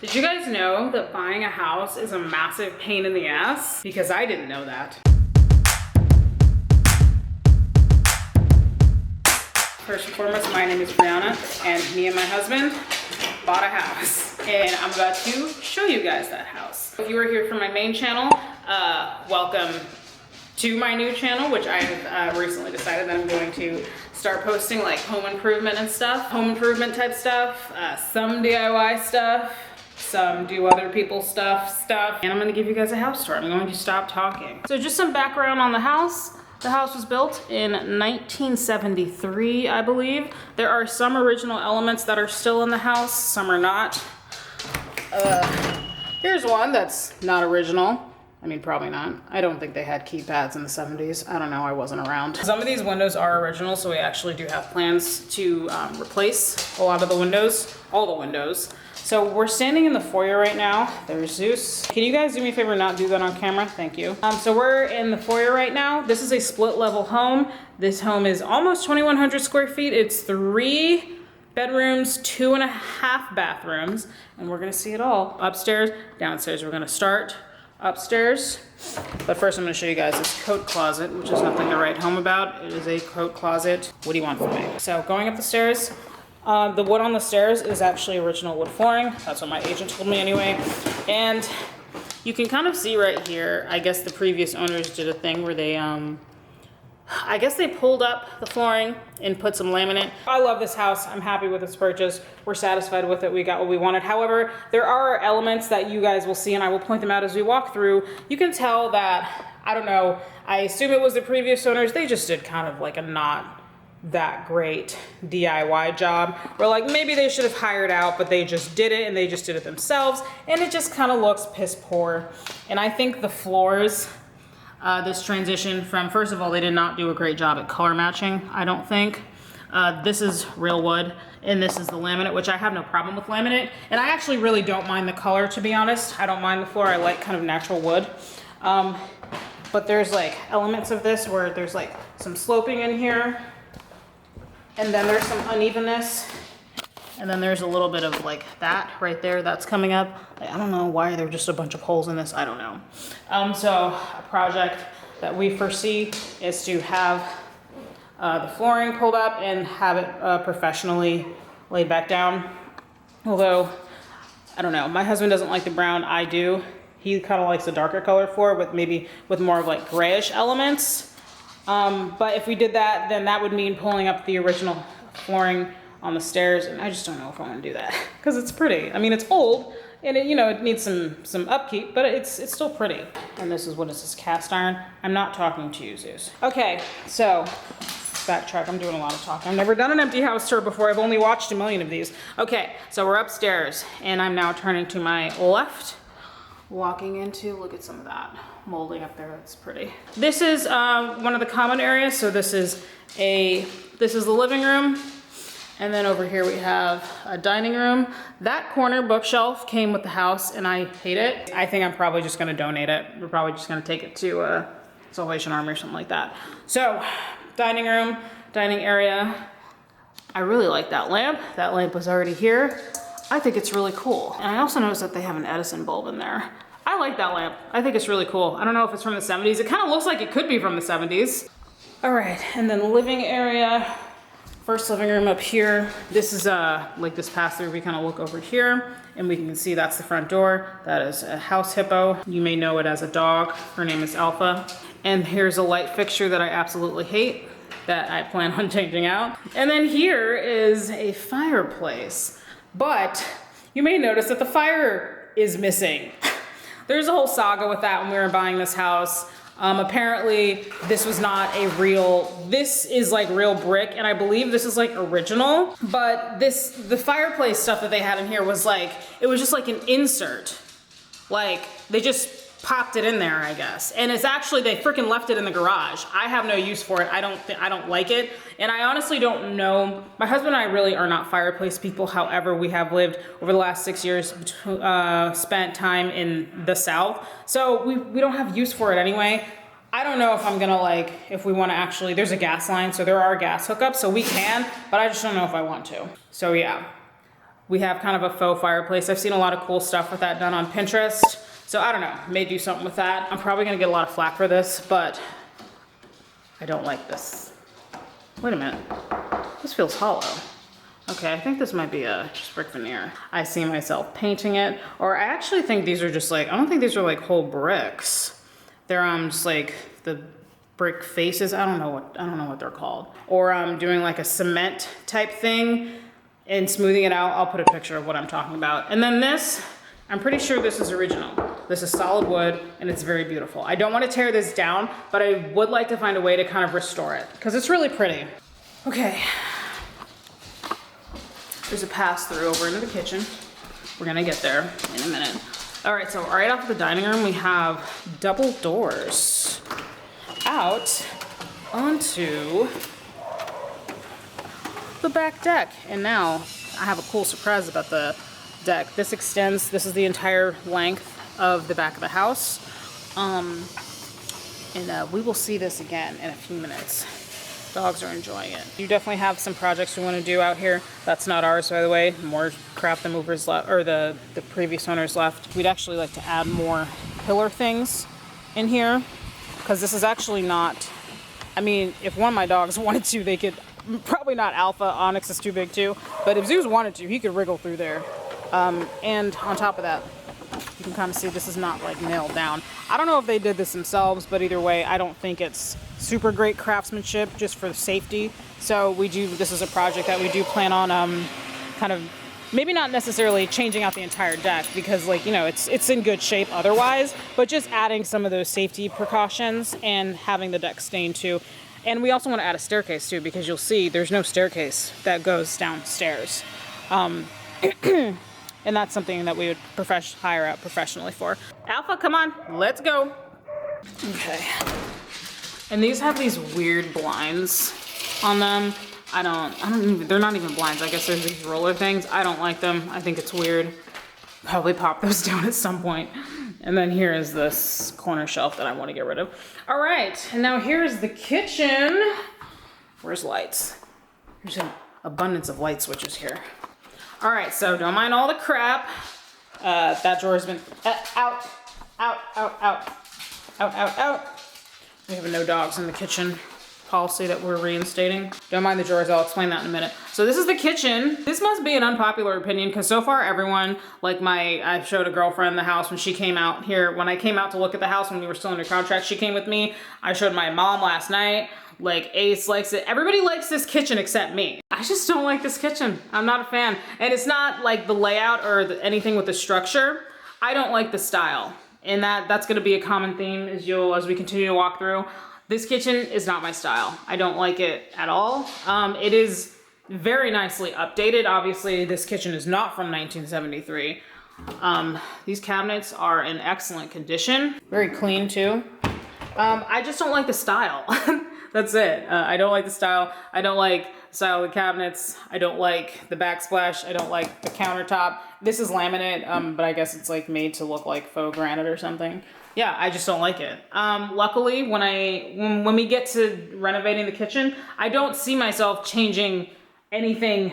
Did you guys know that buying a house is a massive pain in the ass? Because I didn't know that. First and foremost, my name is Brianna, and me and my husband bought a house. And I'm about to show you guys that house. If you are here from my main channel, welcome to my new channel, which I've recently decided that I'm going to start posting like home improvement and stuff, home improvement type stuff, some DIY stuff, some do other people's stuff, and I'm gonna give you guys a house tour. I'm going to stop talking. So just some background on the house. The house was built in 1973, I believe. There are some original elements that are still in the house, some are not. Here's one that's not original. I mean, probably not. I don't think they had keypads in the 70s. I don't know, I wasn't around. Some of these windows are original, so we actually do have plans to replace a lot of the windows, all the windows. So we're standing in the foyer right now. There's Zeus. Can you guys do me a favor and not do that on camera? Thank you. So we're in the foyer right now. This is a split level home. This home is almost 2,100 square feet. It's 3 bedrooms, 2.5 bathrooms, and we're gonna see it all. Upstairs, downstairs. We're gonna start upstairs. But first I'm gonna show you guys this coat closet, which is nothing to write home about. It is a coat closet. What do you want from me? So going up the stairs, the wood on the stairs is actually original wood flooring. That's what my agent told me anyway. And you can kind of see right here, I guess the previous owners did a thing where they, I guess they pulled up the flooring and put some laminate. I love this house. I'm happy with this purchase. We're satisfied with it. We got what we wanted. However, there are elements that you guys will see, and I will point them out as we walk through. You can tell that, I don't know, I assume it was the previous owners. They just did kind of like a not that great DIY job, or like maybe they should have hired out, but they just did it and they just did it themselves, and it just kind of looks piss poor. And I think the floors, this transition from, first of all, they did not do a great job at color matching, I don't think. This is real wood, and this is the laminate, which I have no problem with laminate. And I actually really don't mind the color, to be honest. I don't mind the floor. I like kind of natural wood. But there's like elements of this where there's like some sloping in here, and then there's some unevenness. And then there's a little bit of like that right there that's coming up. I don't know why there are just a bunch of holes in this. I don't know. So a project that we foresee is to have the flooring pulled up and have it professionally laid back down. Although, I don't know, my husband doesn't like the brown, I do. He kind of likes a darker color for it, with maybe with more of like grayish elements. But if we did that, then that would mean pulling up the original flooring on the stairs, and I just don't know if I want to do that because it's pretty. I mean, it's old and it, you know, it needs some upkeep, but it's still pretty. And this is, what is this, cast iron? I'm not talking to you, Zeus. Okay, so backtrack. I'm doing a lot of talking. I've never done an empty house tour before. I've only watched a million of these. Okay, so we're upstairs, and I'm now turning to my left, walking into, look at some of that molding up there. That's pretty. This is one of the common areas. So this is the living room. And then over here we have a dining room. That corner bookshelf came with the house, and I hate it. I think I'm probably just gonna donate it. We're probably just gonna take it to Salvation Army or something like that. So, dining room, dining area. I really like that lamp. That lamp was already here. I think it's really cool. And I also noticed that they have an Edison bulb in there. I like that lamp. I think it's really cool. I don't know if it's from the 70s. It kind of looks like it could be from the 70s. All right, and then the living area. First living room up here. This is like this pass through, we kind of look over here and we can see that's the front door. That is a house hippo. You may know it as a dog. Her name is Alpha. And here's a light fixture that I absolutely hate that I plan on changing out. And then here is a fireplace, but you may notice that the fire is missing. There's a whole saga with that when we were buying this house. Apparently this was not a this is like real brick, and I believe this is like original, but the fireplace stuff that they had in here was like, it was just like an insert. Like they just popped it in there, I guess. And it's actually, they freaking left it in the garage. I have no use for it. I don't like it. And I honestly don't know. My husband and I really are not fireplace people. However, we have lived over the last 6 years, spent time in the South. So we don't have use for it anyway. I don't know if I'm gonna like, if we wanna actually, there's a gas line, so there are gas hookups, so we can, but I just don't know if I want to. So yeah. We have kind of a faux fireplace. I've seen a lot of cool stuff with that done on Pinterest. So I don't know, may do something with that. I'm probably gonna get a lot of flack for this, but I don't like this. Wait a minute, this feels hollow. Okay, I think this might be a just brick veneer. I see myself painting it, or I actually think these are just like, I don't think these are like whole bricks. They're just like the brick faces. I don't know what they're called. Or I'm doing like a cement type thing and smoothing it out. I'll put a picture of what I'm talking about. And then this, I'm pretty sure this is original. This is solid wood and it's very beautiful. I don't want to tear this down, but I would like to find a way to kind of restore it because it's really pretty. Okay. There's a pass through over into the kitchen. We're gonna get there in a minute. All right, so right off the dining room, we have double doors out onto the back deck. And now I have a cool surprise about the deck. This extends, this is the entire length of the back of the house. We will see this again in a few minutes. Dogs are enjoying it. You definitely have some projects we want to do out here. That's not ours, by the way. More crap the movers left, or the previous owners left. We'd actually like to add more pillar things in here because this is actually not, I mean, if one of my dogs wanted to, they could, probably not Alpha, Onyx is too big too, but if Zeus wanted to, he could wriggle through there. And on top of that, you can kind of see this is not like nailed down. I don't know if they did this themselves, but either way, I don't think it's super great craftsmanship just for safety. So this is a project that we do plan on kind of, maybe not necessarily changing out the entire deck because like, you know, it's in good shape otherwise, but just adding some of those safety precautions and having the deck stained too. And we also want to add a staircase too, because you'll see there's no staircase that goes downstairs. And that's something that we would hire out professionally for. Alpha, come on, let's go. Okay. And these have these weird blinds on them. They're not even blinds. I guess there's these roller things. I don't like them. I think it's weird. Probably pop those down at some point. And then here is this corner shelf that I want to get rid of. All right, and now here's the kitchen. Where's lights? There's an abundance of light switches here. All right, so don't mind all the crap. That drawer has been out. We have a no dogs in the kitchen policy that we're reinstating. Don't mind the drawers, I'll explain that in a minute. So this is the kitchen. This must be an unpopular opinion because so far everyone, like I showed a girlfriend the house when she came out here. When I came out to look at the house when we were still under contract, she came with me. I showed my mom last night. Like Ace likes it. Everybody likes this kitchen except me. I just don't like this kitchen. I'm not a fan. And it's not like the layout or anything with the structure. I don't like the style. And that's gonna be a common theme as we continue to walk through. This kitchen is not my style. I don't like it at all. It is very nicely updated. Obviously, this kitchen is not from 1973. These cabinets are in excellent condition. Very clean too. I just don't like the style. That's it. I don't like the style. I don't like the style of the cabinets. I don't like the backsplash. I don't like the countertop. This is laminate, but I guess it's like made to look like faux granite or something. Yeah, I just don't like it. Luckily, when we get to renovating the kitchen, I don't see myself changing anything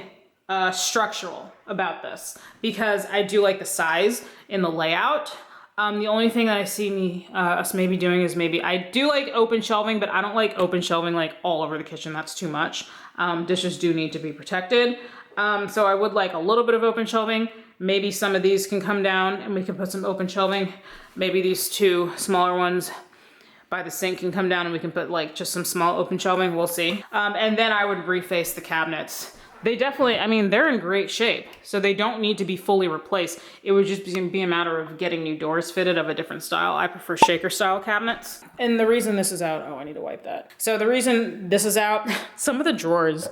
structural about this because I do like the size and the layout. The only thing that I see us maybe doing is I do like open shelving, but I don't like open shelving like all over the kitchen. That's too much. Dishes do need to be protected. So I would like a little bit of open shelving. Maybe some of these can come down and we can put some open shelving. Maybe these two smaller ones by the sink can come down and we can put like just some small open shelving. We'll see. And then I would reface the cabinets. They definitely, I mean, they're in great shape, so they don't need to be fully replaced. It would just be a matter of getting new doors fitted of a different style. I prefer shaker style cabinets. And the reason this is out, oh, I need to wipe that. So the reason this is out, some of the drawers,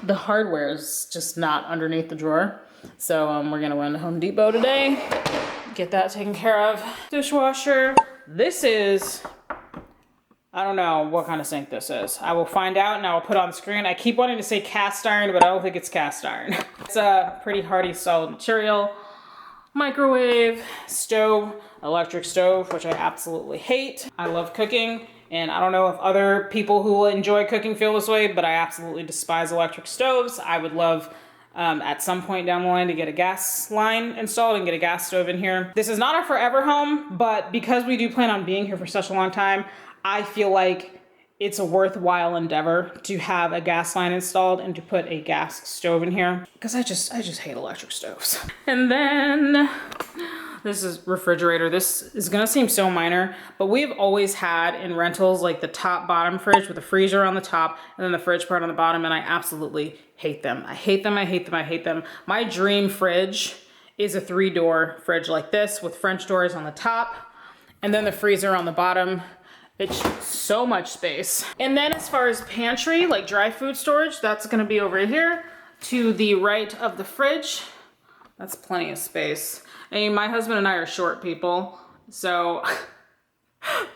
the hardware is just not underneath the drawer. So we're gonna run to Home Depot today, get that taken care of. Dishwasher, this is, I don't know what kind of sink this is. I will find out and I will put on the screen. I keep wanting to say cast iron, but I don't think it's cast iron. It's a pretty hardy solid material. Microwave, stove, electric stove, which I absolutely hate. I love cooking, and I don't know if other people who enjoy cooking feel this way, but I absolutely despise electric stoves. I would love at some point down the line to get a gas line installed and get a gas stove in here. This is not a forever home, but because we do plan on being here for such a long time, I feel like it's a worthwhile endeavor to have a gas line installed and to put a gas stove in here, because I just hate electric stoves. And then this is refrigerator. This is gonna seem so minor, but we've always had in rentals like the top bottom fridge with the freezer on the top and then the fridge part on the bottom, and I absolutely hate them. I hate them, I hate them, I hate them. My dream fridge is a 3-door fridge like this with French doors on the top and then the freezer on the bottom. It's so much space. And then as far as pantry, like dry food storage, that's gonna be over here to the right of the fridge. That's plenty of space. I mean, my husband and I are short people, so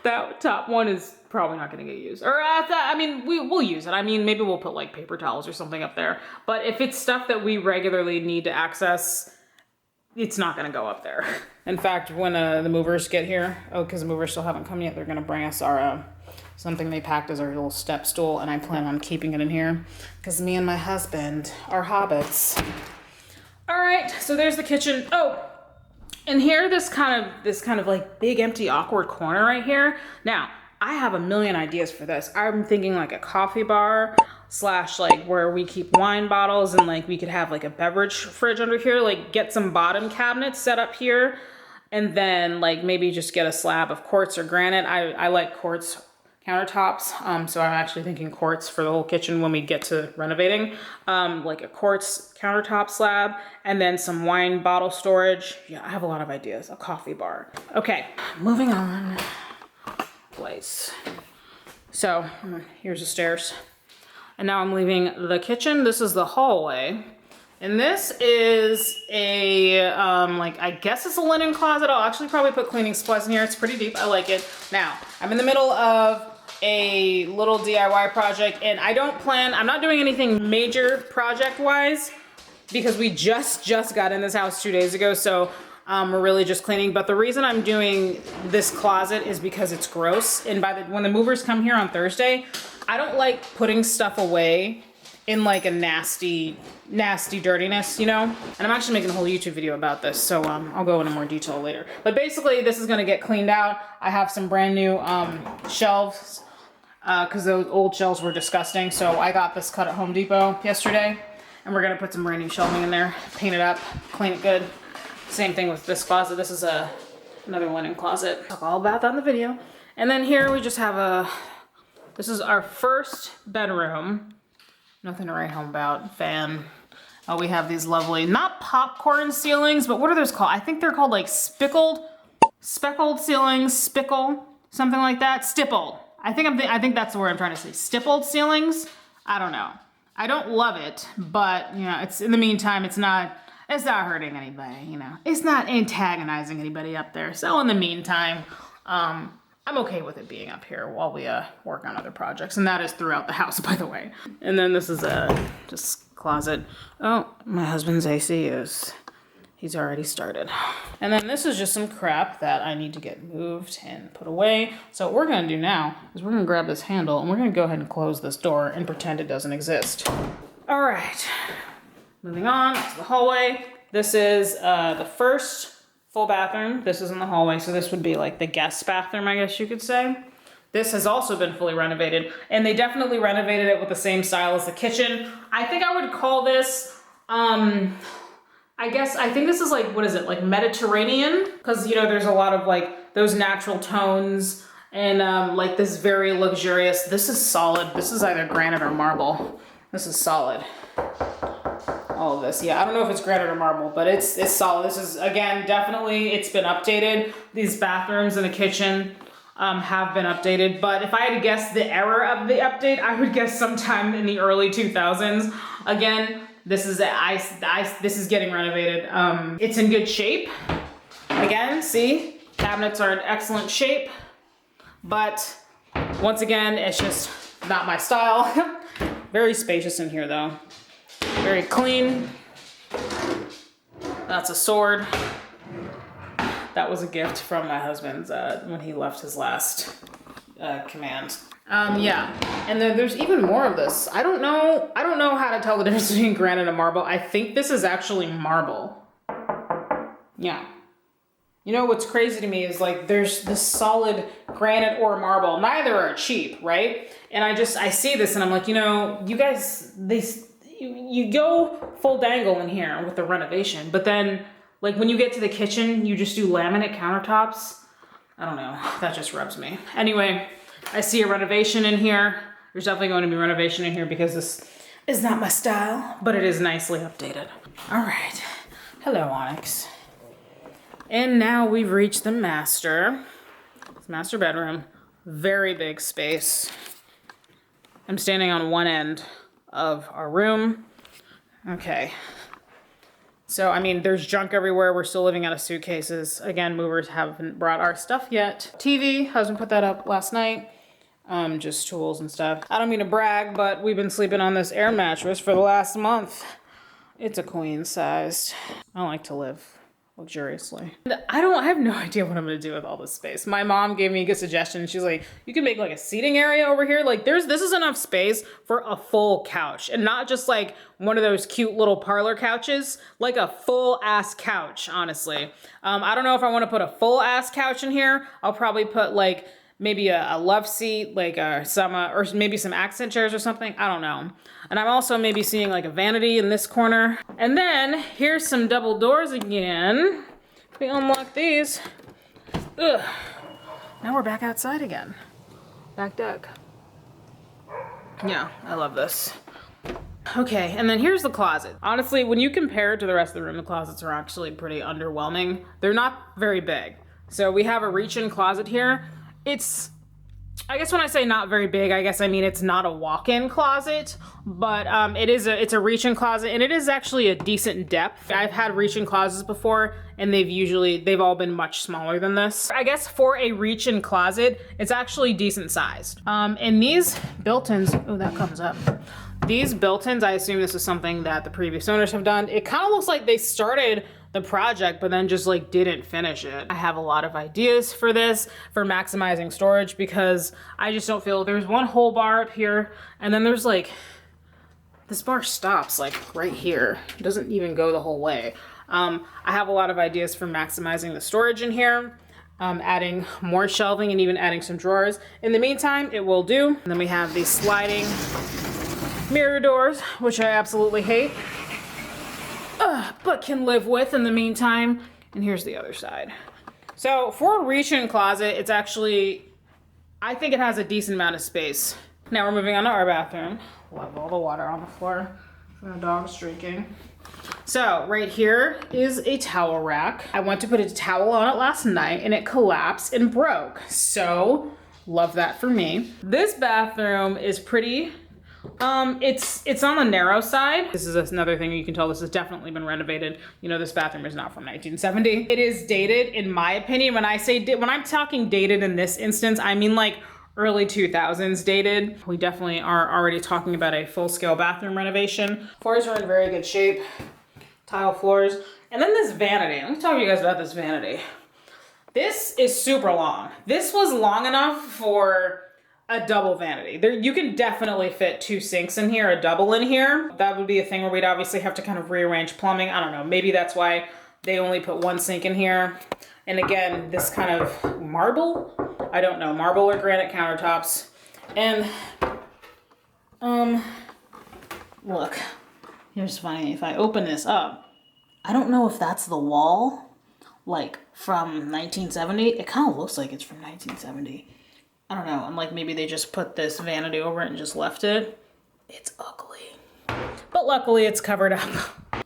that top one is probably not gonna get used. Or I mean, we'll use it. I mean, maybe we'll put like paper towels or something up there. But if it's stuff that we regularly need to access, it's not gonna go up there. In fact, when the movers get here, because the movers still haven't come yet, they're gonna bring us our, something they packed as our little step stool, and I plan on keeping it in here, because me and my husband are hobbits. All right, so there's the kitchen. Oh, and here, this kind of like big, empty, awkward corner right here. Now, I have a million ideas for this. I'm thinking like a coffee bar / like where we keep wine bottles, and like we could have like a beverage fridge under here, like get some bottom cabinets set up here, and then like maybe just get a slab of quartz or granite. I like quartz countertops, so I'm actually thinking quartz for the whole kitchen when we get to renovating. Like a quartz countertop slab, and then some wine bottle storage. Yeah, I have a lot of ideas. A coffee bar. Okay, moving on. Place. So here's the stairs. And now I'm leaving the kitchen. This is the hallway. And this is a, like, I guess it's a linen closet. I'll actually probably put cleaning supplies in here. It's pretty deep. I like it. Now, I'm in the middle of a little DIY project, and I'm not doing anything major project-wise because we just got in this house 2 days ago. So we're really just cleaning. But the reason I'm doing this closet is because it's gross. And when the movers come here on Thursday, I don't like putting stuff away in like a nasty dirtiness, you know? And I'm actually making a whole YouTube video about this, so I'll go into more detail later. But basically, this is gonna get cleaned out. I have some brand new shelves, because those old shelves were disgusting. So I got this cut at Home Depot yesterday, and we're gonna put some brand new shelving in there, paint it up, clean it good. Same thing with this closet. This is another linen closet. Talk all about that in the video. And then here we just have this is our first bedroom. Nothing to write home about. Fan. We have these lovely, not popcorn ceilings, but what are those called? I think they're called like speckled ceilings, something like that. Stippled. I think that's the word I'm trying to say. Stippled ceilings. I don't know. I don't love it, but you know, it's in the meantime, it's not hurting anybody, you know. It's not antagonizing anybody up there. So in the meantime, I'm okay with it being up here while we work on other projects. And that is throughout the house, by the way. And then this is just closet. Oh, my husband's AC he's already started. And then this is just some crap that I need to get moved and put away. So what we're gonna do now is we're gonna grab this handle and we're gonna go ahead and close this door and pretend it doesn't exist. All right, moving on to the hallway. This is the first full bathroom. This is in the hallway, so this would be like the guest bathroom, I guess you could say. This has also been fully renovated, and they definitely renovated it with the same style as the kitchen. I think I would call this, I think this is like, what is it, like Mediterranean? Because, you know, there's a lot of like those natural tones and like this very luxurious, this is solid. This is either granite or marble. This is solid. All of this, yeah, I don't know if it's granite or marble, but it's solid. This is, again, definitely, it's been updated. These bathrooms in the kitchen have been updated, but if I had to guess the era of the update, I would guess sometime in the early 2000s. Again, this is this is getting renovated. It's in good shape. Again, see, cabinets are in excellent shape, but once again, it's just not my style. Very spacious in here, though. Very clean. That's a sword. That was a gift from my husband's when he left his last command. Yeah, and then there's even more of this. I don't know how to tell the difference between granite and marble. I think this is actually marble. Yeah. You know what's crazy to me is like there's this solid granite or marble. Neither are cheap, right? And I see this and I'm like, you know, you guys, you go full dangle in here with the renovation, but then like when you get to the kitchen, you just do laminate countertops. I don't know, that just rubs me. Anyway, I see a renovation in here. There's definitely going to be renovation in here because this is not my style, but it is nicely updated. All right, hello Onyx. And now we've reached the master bedroom. Very big space. I'm standing on one end of our room. Okay. So, I mean, there's junk everywhere. We're still living out of suitcases. Again, movers haven't brought our stuff yet. TV, husband put that up last night. Just tools and stuff. I don't mean to brag, but we've been sleeping on this air mattress for the last month. It's a queen sized. I like to live luxuriously. I have no idea what I'm gonna do with all this space. My mom gave me a good suggestion. She's like, you can make like a seating area over here. Like this is enough space for a full couch and not just like one of those cute little parlor couches, like a full ass couch, honestly. I don't know if I wanna put a full ass couch in here. I'll probably put like maybe a love seat, like or maybe some accent chairs or something. I don't know. And I'm also maybe seeing like a vanity in this corner. And then here's some double doors again. We unlock these. Ugh. Now we're back outside again. Back deck. Yeah, I love this. Okay, and then here's the closet. Honestly, when you compare it to the rest of the room, the closets are actually pretty underwhelming. They're not very big. So we have a reach-in closet here. I guess when I say not very big, I guess I mean it's not a walk-in closet, but it's a reach-in closet, and it is actually a decent depth. I've had reach-in closets before, and they've all been much smaller than this. I guess for a reach-in closet, it's actually decent sized. And these built-ins, oh, that comes up. These built-ins, I assume this is something that the previous owners have done. It kind of looks like they started the project, but then just like didn't finish it. I have a lot of ideas for this, for maximizing storage, because I just don't feel, there's one whole bar up here, and then there's like, this bar stops like right here. It doesn't even go the whole way. I have a lot of ideas for maximizing the storage in here, adding more shelving and even adding some drawers. In the meantime, it will do. And then we have these sliding mirror doors, which I absolutely hate. But can live with in the meantime. And here's the other side. So for a reach-in closet, it's actually, I think it has a decent amount of space. Now we're moving on to our bathroom. Love all the water on the floor from the dog's drinking. So right here is a towel rack. I went to put a towel on it last night and it collapsed and broke. So love that for me. This bathroom is pretty, it's on the narrow side. This is another thing you can tell this has definitely been renovated. You know, this bathroom is not from 1970. It is dated, in my opinion. When I'm talking dated in this instance, I mean like early 2000s dated. We definitely are already talking about a full-scale bathroom renovation. Floors are in very good shape. Tile floors. And then this vanity. Let me talk to you guys about this vanity. This is super long. This was long enough for a double vanity. You can definitely fit 2 sinks in here, a double in here. That would be a thing where we'd obviously have to kind of rearrange plumbing. I don't know, maybe that's why they only put 1 sink in here. And again, this kind of marble, I don't know, marble or granite countertops. And, look, here's funny, if I open this up, I don't know if that's the wall, like from 1970. It kind of looks like it's from 1970. I don't know, and like maybe they just put this vanity over it and just left it. It's ugly. But luckily it's covered up.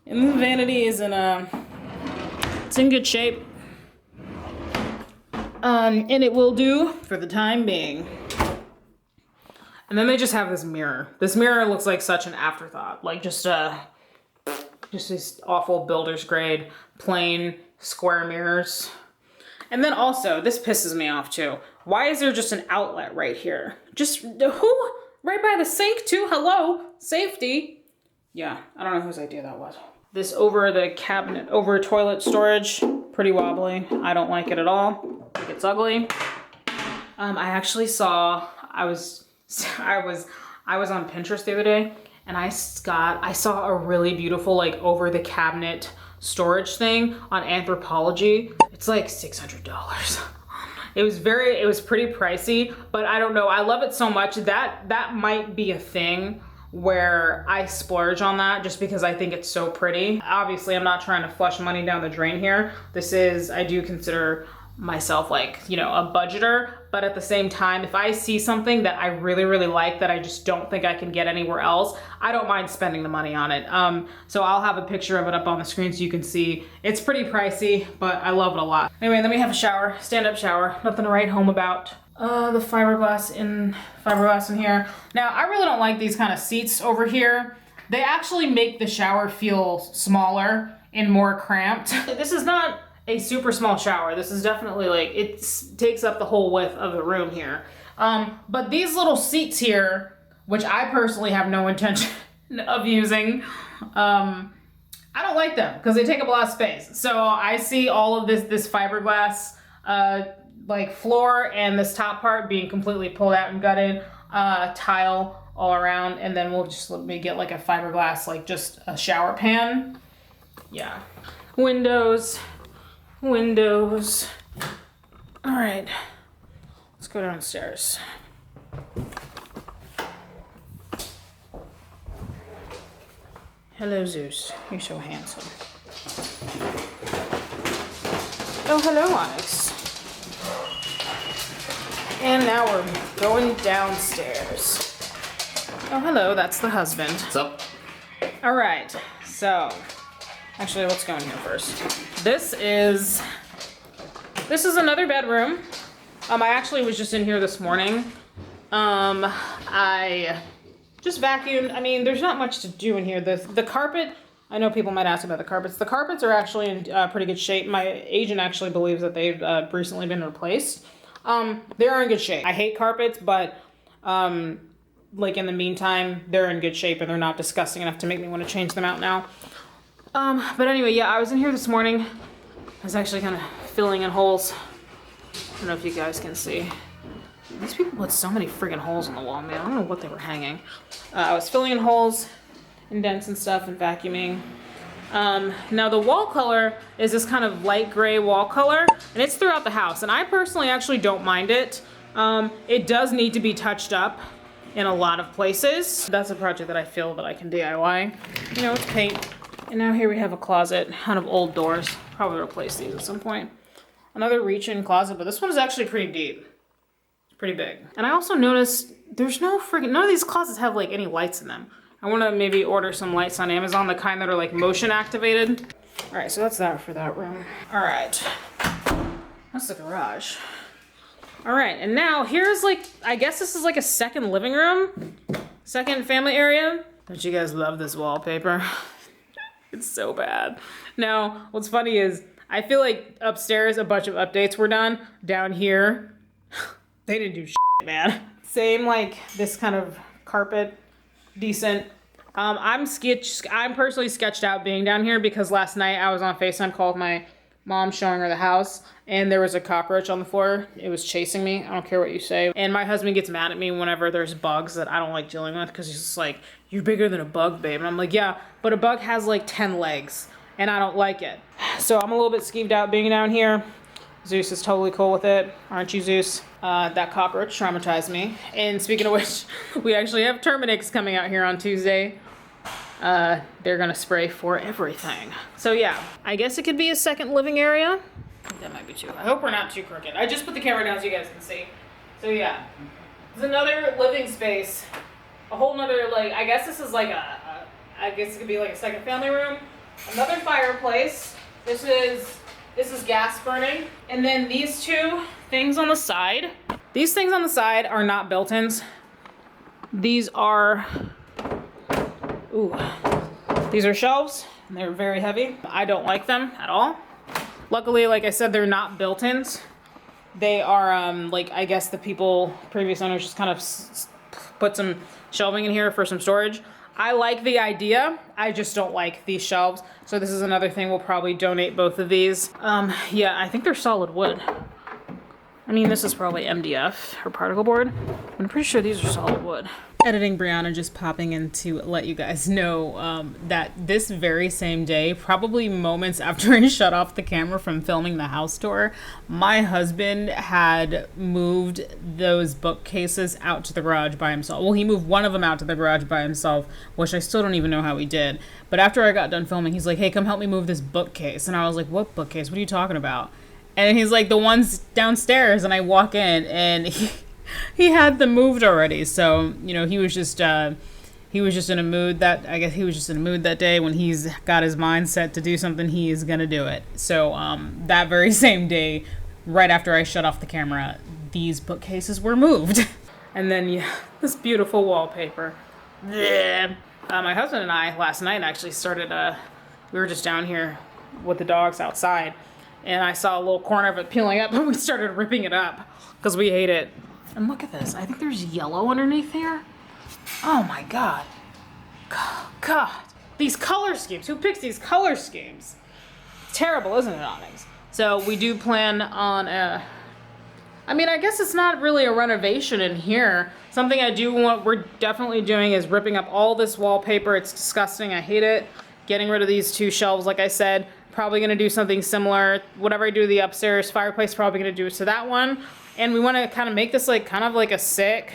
And the vanity is it's in good shape. And it will do for the time being. And then they just have this mirror. This mirror looks like such an afterthought. Like just these awful builder's grade, plain square mirrors. And then also, this pisses me off too. Why is there just an outlet right here? Just, who? Right by the sink too? Hello? Safety. Yeah, I don't know whose idea that was. This over the cabinet, over toilet storage, pretty wobbly. I don't like it at all. I think it's ugly. I actually saw, I was So I was on Pinterest the other day, and I saw a really beautiful like over the cabinet storage thing on Anthropologie. It's like $600. It was pretty pricey, but I don't know. I love it so much that might be a thing where I splurge on that just because I think it's so pretty. Obviously, I'm not trying to flush money down the drain here. I do consider myself like, you know, a budgeter, but at the same time, if I see something that I really, really like that I just don't think I can get anywhere else, I don't mind spending the money on it. So I'll have a picture of it up on the screen so you can see. It's pretty pricey, but I love it a lot. Anyway, then we have a shower, stand-up shower, nothing to write home about. The fiberglass in here. Now, I really don't like these kind of seats over here. They actually make the shower feel smaller and more cramped. This is not a super small shower. This is definitely like, it takes up the whole width of the room here. But these little seats here, which I personally have no intention of using, I don't like them because they take up a lot of space. So I see all of this fiberglass like floor and this top part being completely pulled out and gutted, tile all around, and then we'll just let me get like a fiberglass, like just a shower pan. Yeah. Windows. All right, let's go downstairs. Hello, Zeus. You're so handsome. Oh, hello, Onyx. And now we're going downstairs. Oh, hello, that's the husband. What's up? All right, so actually, let's go in here first. This is another bedroom. I actually was just in here this morning. I just vacuumed. I mean, there's not much to do in here. The carpet, I know people might ask about the carpets. The carpets are actually in pretty good shape. My agent actually believes that they've recently been replaced. They are in good shape. I hate carpets, but like in the meantime, they're in good shape and they're not disgusting enough to make me want to change them out now. But anyway, yeah, I was in here this morning. I was actually kind of filling in holes. I don't know if you guys can see. These people put so many friggin' holes in the wall, man. I don't know what they were hanging. I was filling in holes, indents and stuff, and vacuuming. Now the wall color is this kind of light gray wall color, and it's throughout the house. And I personally actually don't mind it. It does need to be touched up in a lot of places. That's a project that I feel that I can DIY. You know, it's paint. And now here we have a closet out of old doors. Probably replace these at some point. Another reach-in closet, but this one is actually pretty deep. It's pretty big. And I also noticed there's none of these closets have like any lights in them. I want to maybe order some lights on Amazon, the kind that are like motion activated. All right, so that's that for that room. All right, that's the garage. All right, and now here's like, I guess this is like a second living room, second family area. Don't you guys love this wallpaper? It's so bad. Now, what's funny is I feel like upstairs a bunch of updates were done. Down here, they didn't do shit, man. Same like this kind of carpet, decent. I'm personally sketched out being down here because last night I was on FaceTime call with my mom showing her the house and there was a cockroach on the floor. It was chasing me. I don't care what you say. And my husband gets mad at me whenever there's bugs that I don't like dealing with because he's just like, you're bigger than a bug, babe. And I'm like, yeah, but a bug has like 10 legs and I don't like it. So I'm a little bit skeeved out being down here. Zeus is totally cool with it. Aren't you, Zeus? That cockroach traumatized me. And speaking of which, we actually have Terminix coming out here on Tuesday. They're gonna spray for everything. So yeah, I guess it could be a second living area. That might be too. I hope we're not too crooked. I just put the camera down so you guys can see. So yeah, there's another living space. A whole nother, like, I guess this is like I guess it could be like a second family room. Another fireplace. This is gas burning. And then these two things on the side. These things on the side are not built-ins. These are, these are shelves. And they're very heavy. I don't like them at all. Luckily, like I said, they're not built-ins. They are, like, I guess the previous owners just kind of put some shelving in here for some storage. I like the idea. I just don't like these shelves. So this is another thing. We'll probably donate both of these. Yeah, I think they're solid wood. I mean, this is probably MDF or particle board. I'm pretty sure these are solid wood. Editing Brianna just popping in to let you guys know that this very same day, probably moments after I shut off the camera from filming the house tour, my husband had moved those bookcases out to the garage by himself. Well, he moved one of them out to the garage by himself, which I still don't even know how he did. But after I got done filming, he's like, hey, come help me move this bookcase. And I was like, what bookcase? What are you talking about? And he's like, the ones downstairs. And I walk in and he had them moved already. So, you know, he was just in a mood that, I guess he was just in a mood that day. When he's got his mind set to do something, he is going to do it. So that very same day, right after I shut off the camera, these bookcases were moved. And then, yeah, this beautiful wallpaper. Yeah. My husband and I last night actually started, we were just down here with the dogs outside. And I saw a little corner of it peeling up and we started ripping it up because we hate it. And look at this. I think there's yellow underneath here. Oh my God. God. These color schemes. Who picks these color schemes? Terrible, isn't it, Onyx? So we do plan on I mean, I guess it's not really a renovation in here. Something I do want, we're definitely doing is ripping up all this wallpaper. It's disgusting. I hate it. Getting rid of these two shelves, like I said. Probably going to do something similar. Whatever I do to the upstairs fireplace, probably going to do it to that one. And we want to kind of make this like kind of like a sick.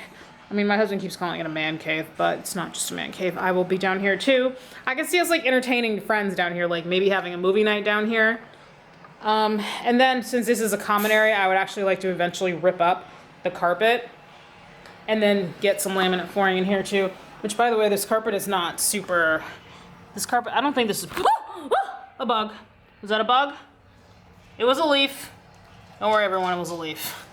I mean, my husband keeps calling it a man cave, but it's not just a man cave. I will be down here too. I can see us like entertaining friends down here, like maybe having a movie night down here. And then since this is a common area, I would actually like to eventually rip up the carpet and then get some laminate flooring in here too. Which, by the way, this carpet is not super. This carpet, I don't think this is a bug. Was that a bug? It was a leaf. Don't worry, everyone, it was a leaf.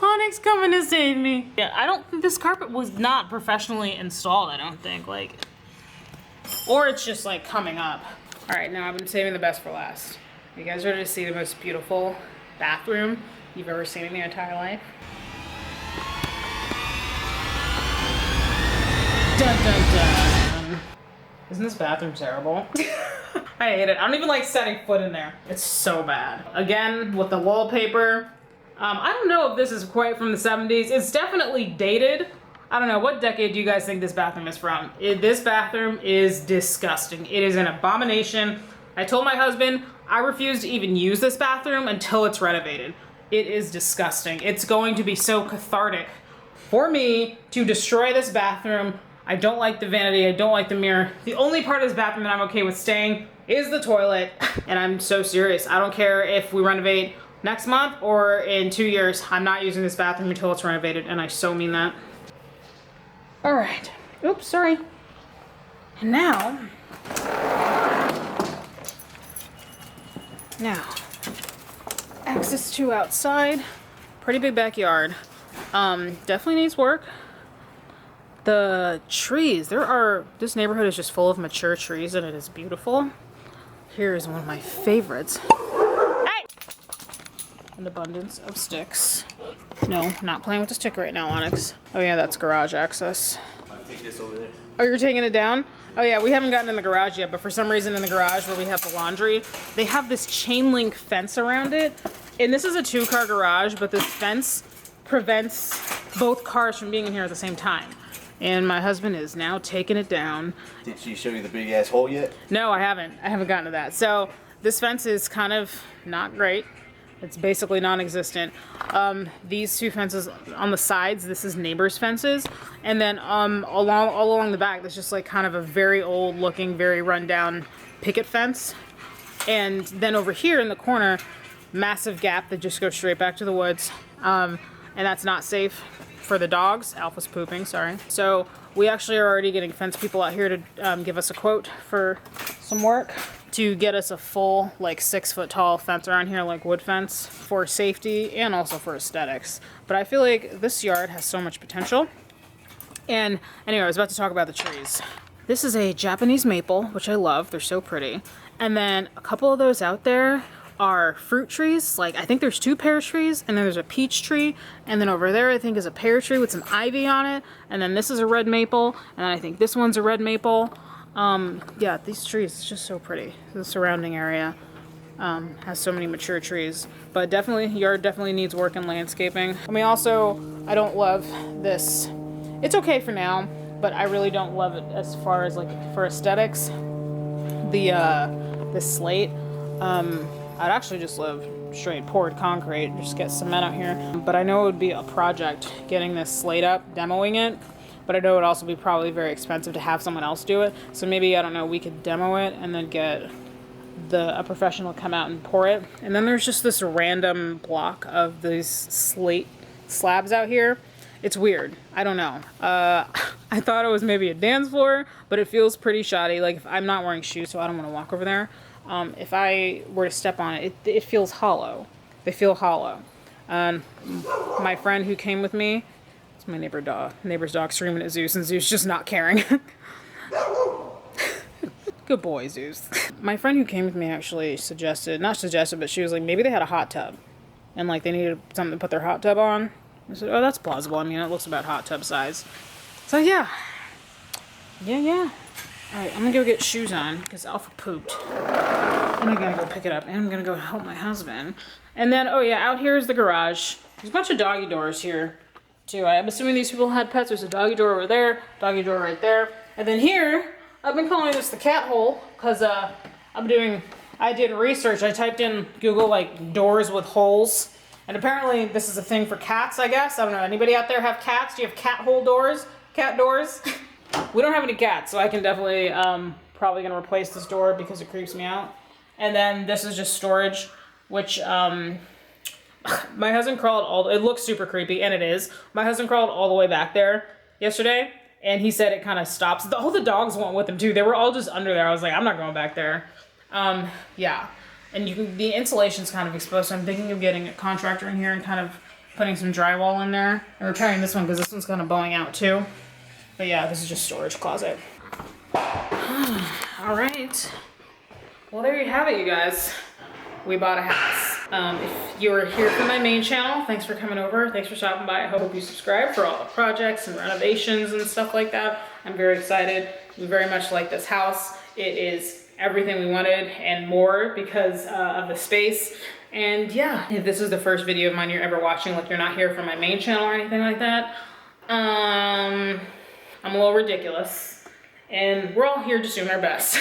Onyx coming to save me. Yeah, I don't think this carpet was not professionally installed, I don't think. Like, or it's just like coming up. All right, now I've been saving the best for last. You guys ready to see the most beautiful bathroom you've ever seen in your entire life? Dun dun dun. Isn't this bathroom terrible? I hate it. I don't even like setting foot in there. It's so bad. Again, with the wallpaper. I don't know if this is quite from the 70s. It's definitely dated. I don't know. What decade do you guys think this bathroom is from? This bathroom is disgusting. It is an abomination. I told my husband I refuse to even use this bathroom until it's renovated. It is disgusting. It's going to be so cathartic for me to destroy this bathroom. I don't like the vanity. I don't like the mirror. The only part of this bathroom that I'm okay with staying is the toilet. And I'm so serious. I don't care if we renovate next month or in 2 years. I'm not using this bathroom until it's renovated. And I so mean that. All right. Oops, sorry. And now, access to outside. Pretty big backyard. Definitely needs work. The trees, this neighborhood is just full of mature trees and it is beautiful. Here is one of my favorites. Hey! An abundance of sticks. No, not playing with the stick right now, Onyx. Oh yeah, that's garage access. I'll take this over there. Oh, you're taking it down? Oh yeah, we haven't gotten in the garage yet, but for some reason in the garage where we have the laundry, they have this chain link fence around it. And this is a 2-car garage, but this fence prevents both cars from being in here at the same time. And my husband is now taking it down. Did she show you the big ass hole yet? No, I haven't. I haven't gotten to that. So this fence is kind of not great. It's basically non-existent. These two fences on the sides, this is neighbors' fences. And then all along the back, there's just like kind of a very old looking, very rundown picket fence. And then over here in the corner, massive gap that just goes straight back to the woods. And that's not safe for the dogs. Alpha's pooping, sorry. So we actually are already getting fence people out here to give us a quote for some work to get us a full like 6 foot tall fence around here, like wood fence, for safety and also for aesthetics. But I feel like this yard has so much potential. And anyway, I was about to talk about the trees. This is a Japanese maple, which I love. They're so pretty. And then a couple of those out there are fruit trees. Like I think there's 2 pear trees, and then there's a peach tree, and then over there I think is a pear tree with some ivy on it, and then this is a red maple, and I think this one's a red maple. Yeah, these trees, it's just so pretty, the surrounding area. has so many mature trees. But definitely, yard definitely needs work in landscaping. I mean, also, I don't love this. It's okay for now, but I really don't love it as far as like for aesthetics. This slate, I'd actually just love straight poured concrete, just get cement out here. But I know it would be a project getting this slate up, demoing it. But I know it would also be probably very expensive to have someone else do it. So maybe, I don't know, we could demo it and then get a professional come out and pour it. And then there's just this random block of these slate slabs out here. It's weird. I don't know. I thought it was maybe a dance floor, but it feels pretty shoddy. Like, if I'm not wearing shoes, so I don't want to walk over there. If I were to step on it, it feels hollow. They feel hollow. My friend who came with me, it's my neighbor's dog screaming at Zeus, and Zeus just not caring. Good boy, Zeus. My friend who came with me actually not suggested, but she was like, maybe they had a hot tub and like they needed something to put their hot tub on. I said, oh, that's plausible. I mean, it looks about hot tub size. So yeah. All right, I'm gonna go get shoes on because Alpha pooped. And I gotta go pick it up and I'm gonna go help my husband. And then, oh yeah, out here is the garage. There's a bunch of doggy doors here too. I'm assuming these people had pets. There's a doggy door over there, doggy door right there. And then here, I've been calling this the cat hole because I did research. I typed in Google like doors with holes. And apparently this is a thing for cats, I guess. I don't know. Anybody out there have cats? Do you have cat hole doors? Cat doors? We don't have any cats, so I can definitely probably gonna replace this door because it creeps me out. And then this is just storage, which my husband crawled it looks super creepy, and it is. My husband crawled all the way back there yesterday. And he said it kind of stops. All the dogs went with him too. They were all just under there. I was like, I'm not going back there. Yeah. And the insulation's kind of exposed. So I'm thinking of getting a contractor in here and kind of putting some drywall in there and repairing this one because this one's kind of bowing out too. But yeah, this is just storage closet. All right. Well, there you have it, you guys. We bought a house. If you're here for my main channel, thanks for coming over. Thanks for stopping by. I hope you subscribe for all the projects and renovations and stuff like that. I'm very excited. We very much like this house. It is everything we wanted and more because of the space. And yeah, if this is the first video of mine you're ever watching, like you're not here for my main channel or anything like that, I'm a little ridiculous. And we're all here just doing our best.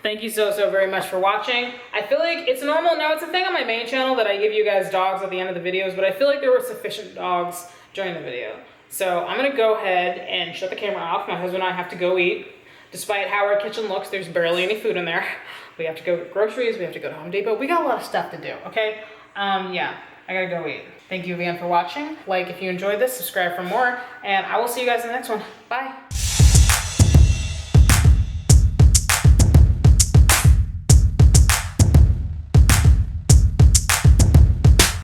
Thank you so very much for watching. I feel like it's normal, now it's a thing on my main channel that I give you guys dogs at the end of the videos, but I feel like there were sufficient dogs during the video. So I'm gonna go ahead and shut the camera off. My husband and I have to go eat. Despite how our kitchen looks, there's barely any food in there. We have to go get groceries, we have to go to Home Depot. We got a lot of stuff to do, okay? Yeah, I gotta go eat. Thank you again for watching. Like if you enjoyed this, subscribe for more, and I will see you guys in the next one. Bye.